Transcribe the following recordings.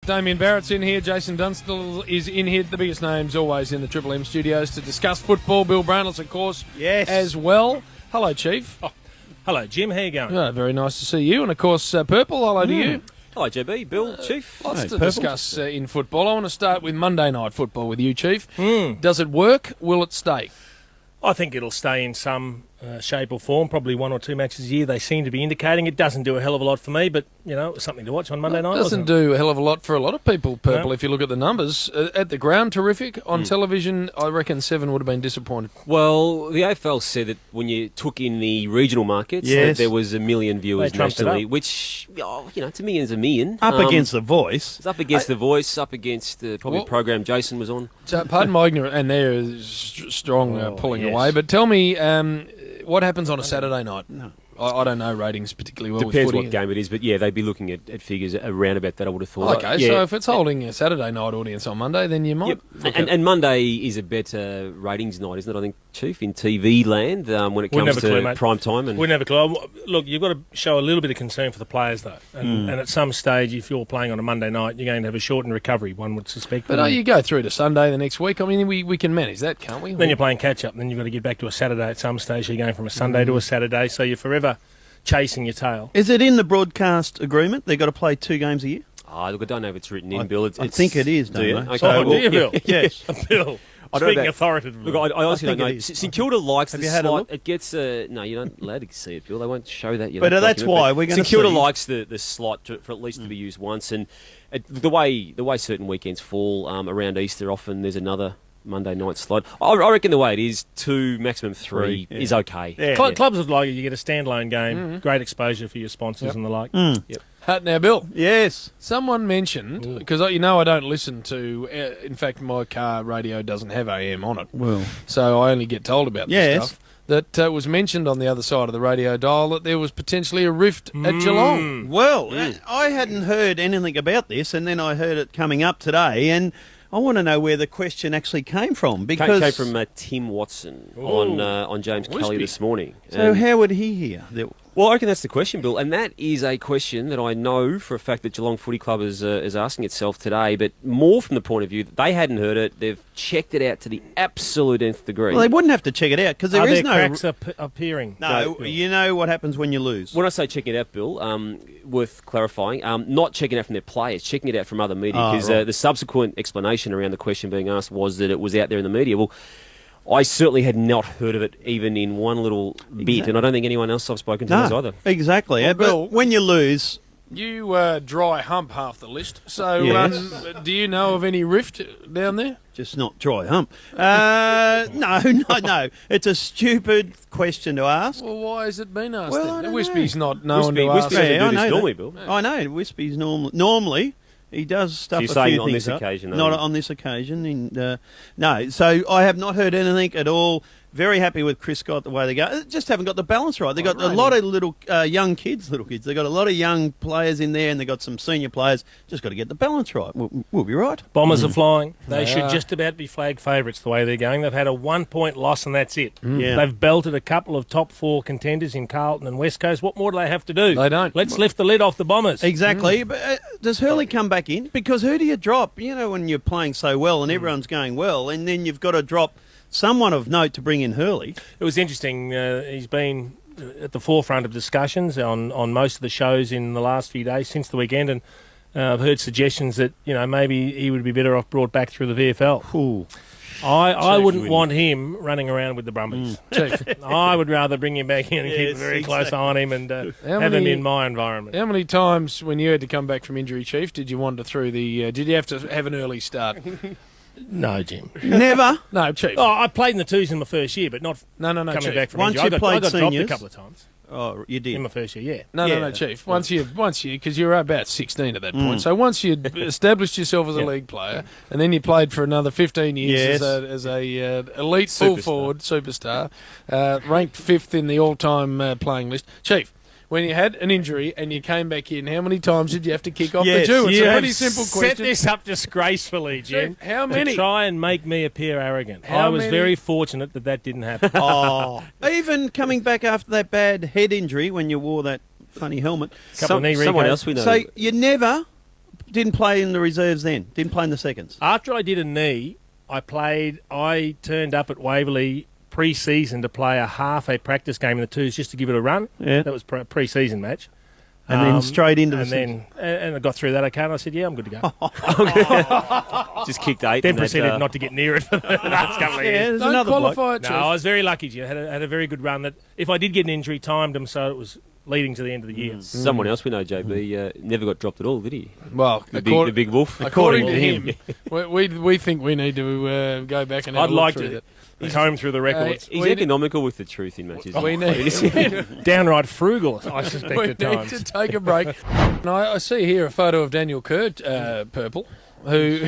Damien Barrett's in here. Jason Dunstall is in here. The biggest names always in the Triple M studios to discuss football. Bill Brownless, of course, as well. Hello, Chief. Oh, hello, Jim. How you going? Very nice to see you. And, of course, Purple, hello to you. Hello, JB, Bill, Chief. Lots to discuss in football. I want to start with Monday night football with you, Chief. Does it work? Will it stay? I think it'll stay in some shape or form, probably one or two matches a year. They seem to be indicating. It doesn't do a hell of a lot for me, but, you know, it was something to watch on Monday night. It doesn't do a hell of a lot for a lot of people, Purple, if you look at the numbers. At the ground, terrific. On television, I reckon 7 would have been disappointed. Well, the AFL said that when you took in the regional markets, that there was 1 million viewers nationally, which, to me is a million. Up against The Voice. It's up against The Voice, up against the program Jason was on. So, pardon my ignorance, and there is strong pulling away, but tell me, what happens on a Saturday night? No. I don't know ratings particularly well. Depends with footy. what game it is, but they'd be looking at figures around about that, I would have thought. Okay, so if it's holding a Saturday night audience on Monday, then you might. Yep. And Monday is a better ratings night, isn't it, I think, Chief, in TV land when it comes to prime time? We never clue. Look, you've got to show a little bit of concern for the players, though. And at some stage, if you're playing on a Monday night, you're going to have a shortened recovery, one would suspect. But you go through to Sunday the next week. I mean, we can manage that, can't we? Then you're playing catch-up, then you've got to get back to a Saturday at some stage. So you're going from a Sunday to a Saturday, so you're forever chasing your tail. Is it in the broadcast agreement? They've got to play 2 games a year? Look, I don't know if it's written in, Bill. I think it is, don't I? Okay. Do you, Bill? Yes. Bill. Speaking authoritatively. Look, I honestly don't know. St Kilda likes Have the you had a slight. look? It gets no, you're not allowed to see it, Bill. They won't show that. But that's why we're going to St Kilda see. likes the slot for at least to be used once, and the way certain weekends fall around Easter, often there's another Monday night slot. I reckon the way it is, 2, maximum 3 is okay. Yeah. Clubs would like it. You get a standalone game, great exposure for your sponsors and the like. Now, Bill. Yes. Someone mentioned, because I don't listen to, in fact, my car radio doesn't have AM on it. Well. So I only get told about this stuff. That was mentioned on the other side of the radio dial that there was potentially a rift at Geelong. Well, I hadn't heard anything about this, and then I heard it coming up today, and I want to know where the question actually came from. Because came from Tim Watson on James Kelly this morning. So how would he hear? Well, I reckon that's the question, Bill, and that is a question that I know for a fact that Geelong Footy Club is asking itself today, but more from the point of view that they hadn't heard it, they've checked it out to the absolute nth degree. Well, they wouldn't have to check it out because there is no cracks appearing. No, you know what happens when you lose. When I say checking it out, Bill, worth clarifying, not checking it out from their players, checking it out from other media, because the subsequent explanation around the question being asked was that it was out there in the media. Well, I certainly had not heard of it even in one little bit, and I don't think anyone else I've spoken to has either. Exactly. Well, Bill, but when you lose... You dry hump half the list. So do you know of any rift down there? Just not dry hump. No. It's a stupid question to ask. Well, why has it been asked Well, then? Wispy's not known to ask. Wispy I know normally, Bill. I know. Wispy's normally... He does stuff So you're a saying few on things this up. occasion? Not on this occasion. No, so I have not heard anything at all. Very happy with Chris Scott, the way they go. Just haven't got the balance right. They've got a lot of little kids. They've got a lot of young players in there, and they've got some senior players. Just got to get the balance right. We'll be right. Bombers are flying. They should just about be flag favourites the way they're going. They've had a 1-point loss, and that's it. Yeah. They've belted a couple of top 4 contenders in Carlton and West Coast. What more do they have to do? They don't. Let's lift the lid off the Bombers. Exactly. But does Hurley come back in? Because who do you drop? You know, when you're playing so well and everyone's going well, and then you've got to drop someone of note to bring in Hurley. It was interesting. He's been at the forefront of discussions on most of the shows in the last few days since the weekend, and I've heard suggestions that maybe he would be better off brought back through the VFL. Ooh. I wouldn't want him running around with the Brumbies. I would rather bring him back in and keep a very close eye on him and have him in my environment. How many times when you had to come back from injury, Chief, did you wander through the... did you have to have an early start? No, Jim. Never? No, Chief. Oh, I played in the twos in my first year, but not coming Chief. back from Once injury. you played I got dropped seniors? a couple of times. Oh, you did? In my first year, yeah. No, Chief. Once you, because you were about 16 at that point. So once you'd established yourself as a league player, and then you played for another 15 years as a elite full forward superstar, ranked 5th in the all-time playing list. Chief, when you had an injury and you came back in, how many times did you have to kick off the Jew? It's a pretty simple question. Set this up disgracefully, Jim. Chief, how many? To try and make me appear arrogant. I was very fortunate that didn't happen. Even coming back after that bad head injury when you wore that funny helmet. Someone else we know. So you never didn't play in the reserves then? Didn't play in the seconds? After I did a knee, I turned up at Waverley pre-season to play a practice game in the twos just to give it a run. Yeah. That was pre-season match. And then straight into and I got through that okay, and I said, yeah, I'm good to go. Just kicked 8. Then proceeded not to get near it for the last couple of years. there's Don't another bloke. qualify it, No, I was very lucky. Had a very good run that if I did get an injury, timed them so it was leading to the end of the year. Someone else we know, JB, never got dropped at all, did he? Well, The big wolf. according to him, we think we need to go back and have I'd a look like through to that. comb through the records. He's We- economical with the truth in matches. We need, Downright frugal, I suspect we at need times. to take a break. And I see here a photo of Daniel Kerr, Purple, who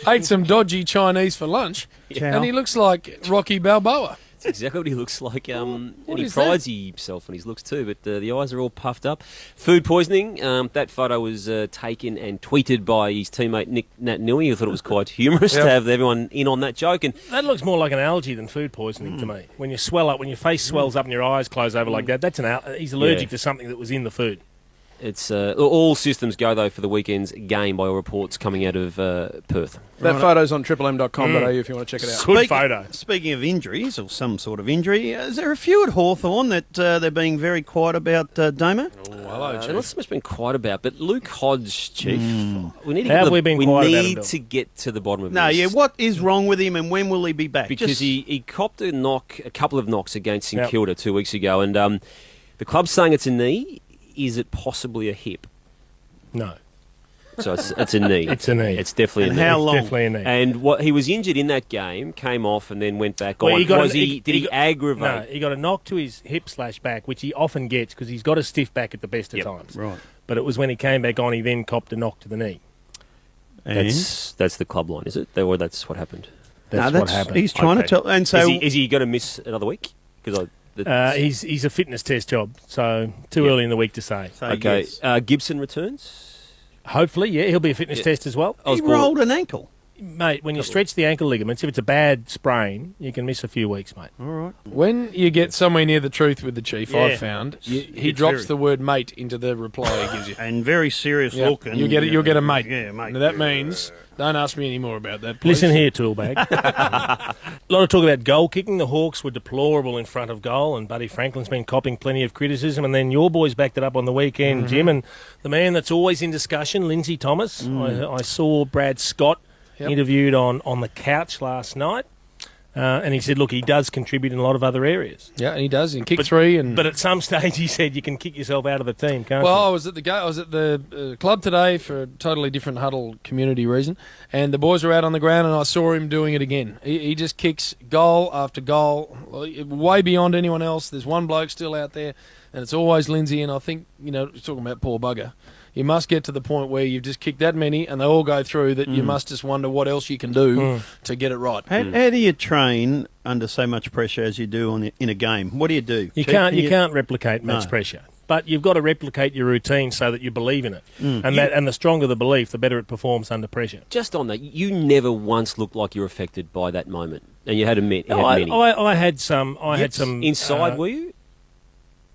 ate some dodgy Chinese for lunch, and he looks like Rocky Balboa. That's exactly what he looks like. And he is prides himself on his looks too, but the eyes are all puffed up. Food poisoning. That photo was taken and tweeted by his teammate Nick Nat-Nui, who thought it was quite humorous to have everyone in on that joke. And That looks more like an allergy than food poisoning to me. When you swell up, when your face swells up and your eyes close over like that, that's he's allergic to something that was in the food. it's all systems go, though, for the weekend's game by all reports coming out of Perth. That photo's on triplem.com.au if you want to check it out. Good photo. Speaking of injuries, or some sort of injury, is there a few at Hawthorn that they're being very quiet about, Damo? Hello, Not so much been quiet about, but Luke Hodge, Chief, we need to How get have we been quiet about him, need Bill? to get to the bottom of No, this. yeah, what is wrong with him and when will he be back? Because Just- he copped a couple of knocks against St Yep. Kilda 2 weeks ago, and the club's saying it's a knee. Is it possibly a hip? No. So it's a knee. It's a knee. It's definitely And a knee. how long? Definitely a knee. And he was injured in that game, came off, and then went back Well, on. he got Did he he got- aggravate? No, he got a knock to his hip/back, which he often gets because he's got a stiff back at the best of Yep. times. Right. But it was when he came back on, he then copped a knock to the knee. And? That's the club line, is it? Or that's what happened. That's No, what happened. He's trying Okay. to tell. And so, Is he going to miss another week? Because He's a fitness test job, so too early in the week to say. okay. yes. Gibson returns. Hopefully, yeah, he'll be a fitness test as well. He rolled an ankle. Mate, when you stretch the ankle ligaments, if it's a bad sprain, you can miss a few weeks, mate. All right. When you get somewhere near the truth with the chief, Yeah. I've found he It's drops very- the word "mate" into the reply he gives you. And very serious Yep. look. And, You'll get a mate. Yeah, mate. Now, that means don't ask me any more about that. Please. Listen here, toolbag. A lot of talk about goal kicking. The Hawks were deplorable in front of goal, and Buddy Franklin's been copping plenty of criticism. And then your boys backed it up on the weekend, Jim. And the man that's always in discussion, Lindsay Thomas. I saw Brad Scott interviewed on the couch last night. And he said, look, he does contribute in a lot of other areas. Yeah, and he does. He can kick three. But at some stage, he said, you can kick yourself out of the team, can't Well, you? I was at the club today for a totally different huddle community reason, and the boys were out on the ground, and I saw him doing it again. He just kicks goal after goal, way beyond anyone else. There's one bloke still out there, and it's always Lindsay. And I think talking about poor bugger. You must get to the point where you've just kicked that many and they all go through that you must just wonder what else you can do to get it right. How do you train under so much pressure as you do in a game? What do you do? You Chief, can't can you can't replicate match No. pressure, but you've got to replicate your routine so that you believe in it, and the stronger the belief, the better it performs under pressure. Just on that, you never once looked like you were affected by that moment, and you had many. I had some. I had Yips some inside. Were you?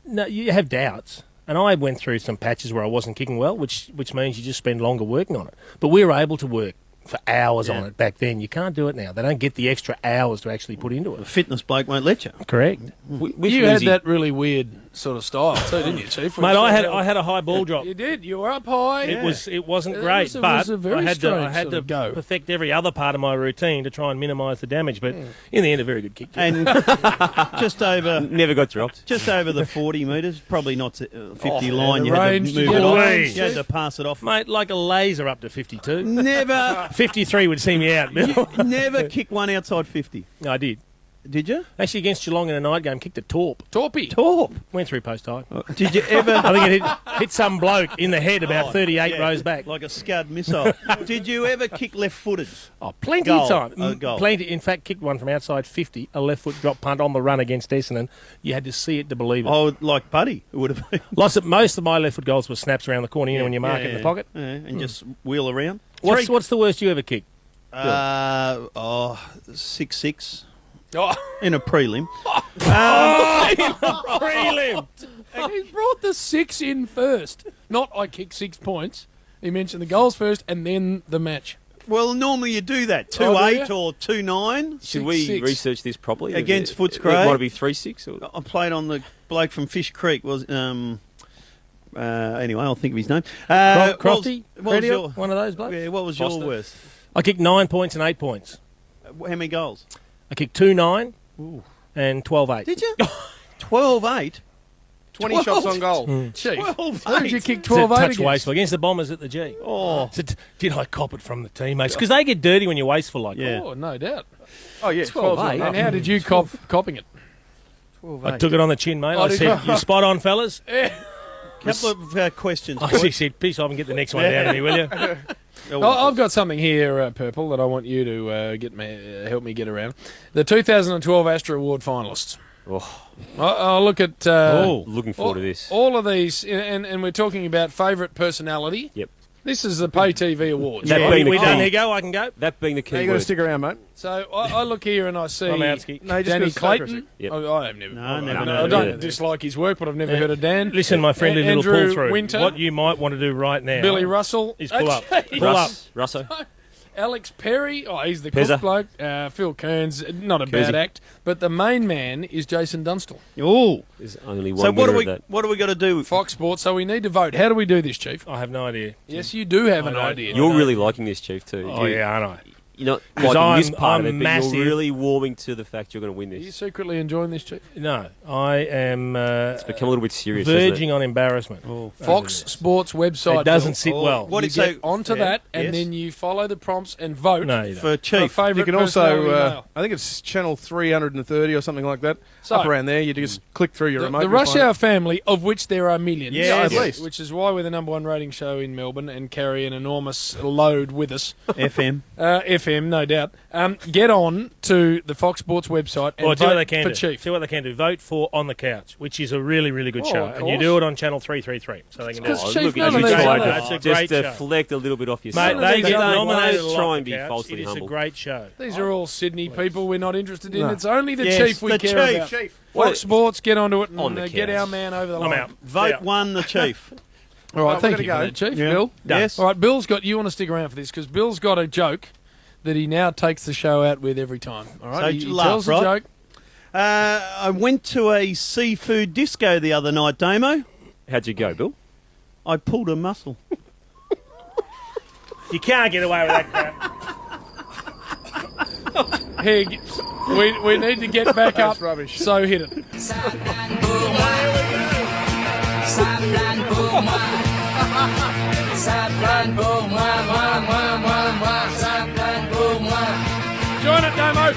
No, you have doubts, and I went through some patches where I wasn't kicking well, which means you just spend longer working on it. But we were able to work for hours on it back then. You can't do it now. They don't get the extra hours to actually put into The it. fitness bloke won't let you. Correct, With You had Lindsay- that really weird sort of style too, didn't you, Chief? mate. I had a high ball drop. You did. You were up high. It wasn't It great, was a but very I had strange to sort of go. perfect every other part of my routine to try and minimise the damage. But in the end, a very good kick. And just over never got dropped. the 40 metres, probably not 50 line. the You had to range move to it get off. away. You had to pass it off. Mate, like a laser up to 52. Never, 53 would see me out, Bill. never kick one outside 50. No, I did. Did you? Actually, against Geelong in a night game, kicked a torp. Torpy. Torp. Went through post high. Did you ever? I think it hit some bloke in the head about 38 Yeah, rows back. like a Scud missile. Did you ever kick left-footed? Oh, plenty Goal. of time. Oh, goal. Plenty. In fact, kicked one from outside 50, a left foot drop punt on the run against Essendon. You had to see it to believe it. Oh, like Buddy, it would have been. Most of my left foot goals were snaps around the corner, when you mark it in the pocket. Yeah, and just wheel around. What's the worst you ever kicked? 6-6 Oh, in a prelim. Prelim. he brought the 6 in first. Not I kicked 6 points. He mentioned the goals first and then the match. Well, normally you do that. 2-8 or 2-9. Should we research this properly? Against Footscray. Might it be 3-6? I played on the bloke from Fish Creek. Anyway, I'll think of his name. Crofty? What was your, one of those blokes? Yeah, what was Foster. your worst? I kicked 9 points and 8 points. How many goals? I kicked 2-9 and 12-8. Did you? 12-8? 20 shots on goal. Chief, 12-8? who did you kick It's a 12-8 touch against? wasteful against the Bombers at the G. Oh. Did I cop it from the teammates? Because they get dirty when you're wasteful like Yeah. Oh, no doubt. Oh, yeah. 12-8. And how did you coping it? that. I took it on the chin, mate. Oh, I did said, you? "You're spot on, fellas." Couple of questions. I actually said, "Piss off and get the next one down to me, will you?" I've got something here, Purple, that I want you to help me get around. The 2012 Astra Award finalists. Oh, I'll look at looking forward to this. all of these, and we're talking about favourite personality. Yep. This is the Pay TV Awards. That Yeah, being the we key. done? Here you go. I can go. That being the Now key you got to word. stick around, mate. So I look here and I see I'm out, Ski. No, you just Danny gotta stay for a Clayton. sec. Yep. I have never. No, I never don't- know. I don't Yeah. dislike his work, but I've never heard of Dan. Listen, my friend, a little Andrew pull through. Winter. What you might want to do right now Billy Russell is pull up. Okay. Pull up. Russo. Alex Perry. Oh, he's the Pezza. cook bloke. Phil Kearns. Not a Kersey. bad act, but the main man is Jason Dunstall. Oh. There's only one So what winner do of that. we got to do? Fox Sports. So we need to vote. How do we do this, Chief? I have no idea. Yes, you do have an I don't. idea. You're really liking this, Chief, too. Oh, yeah, I know. You're not 'Cause liking this I'm- part of I'm it, but massive. you're really warming to the fact you're going to win Are you this. secretly enjoying this, Chief? No, I am It's become a little bit serious, hasn't it? verging on embarrassment. Fox Sports website. It doesn't Bill. sit well. What You did get so? onto Yeah, that, and yes. then you follow the prompts and vote No, you don't. For for Chief. favourite You can personality also, male. I think it's channel 330 or something like that. So- Up around there, you just click through your remote. The you'll Rush find it. Hour family, of which there are millions. Yeah, at least. Which is why we're the number one rating show in Melbourne and carry an enormous load with us. FM. FM, no doubt. Get on to the Fox Sports website and Well, do what vote they can for do. Chief. See what they can do. Vote for On the Couch, which is a really, really good Oh, show. of And you course. do it on channel 333. So they can do Because it. Chief, look, none you of these tried other- to It's a just great show. deflect a little bit off your Mate, None of they these get other nominated a lot try for and be Couch. falsely It is humble. a great show. These are all Sydney people we're not interested in. No. It's only the Yes, Chief we the care Chief. about. Chief. Fox Sports, get onto it and On the get couch. our man over the I'm line. out. Vote Yeah. one, the Chief. All right, Well, thank we're you for gonna that, Chief. Yeah. Bill? Yes. All right, Bill's got, you want to stick around for this because Bill's got a joke that he now takes the show out with every time. All right, So he laugh, tells right? a joke. I went to a seafood disco the other night, Damo. How'd you go, Bill? I pulled a muscle. You can't get away with that crap. Here, we need to get back up. That's rubbish. So hit it. Join it, Damo.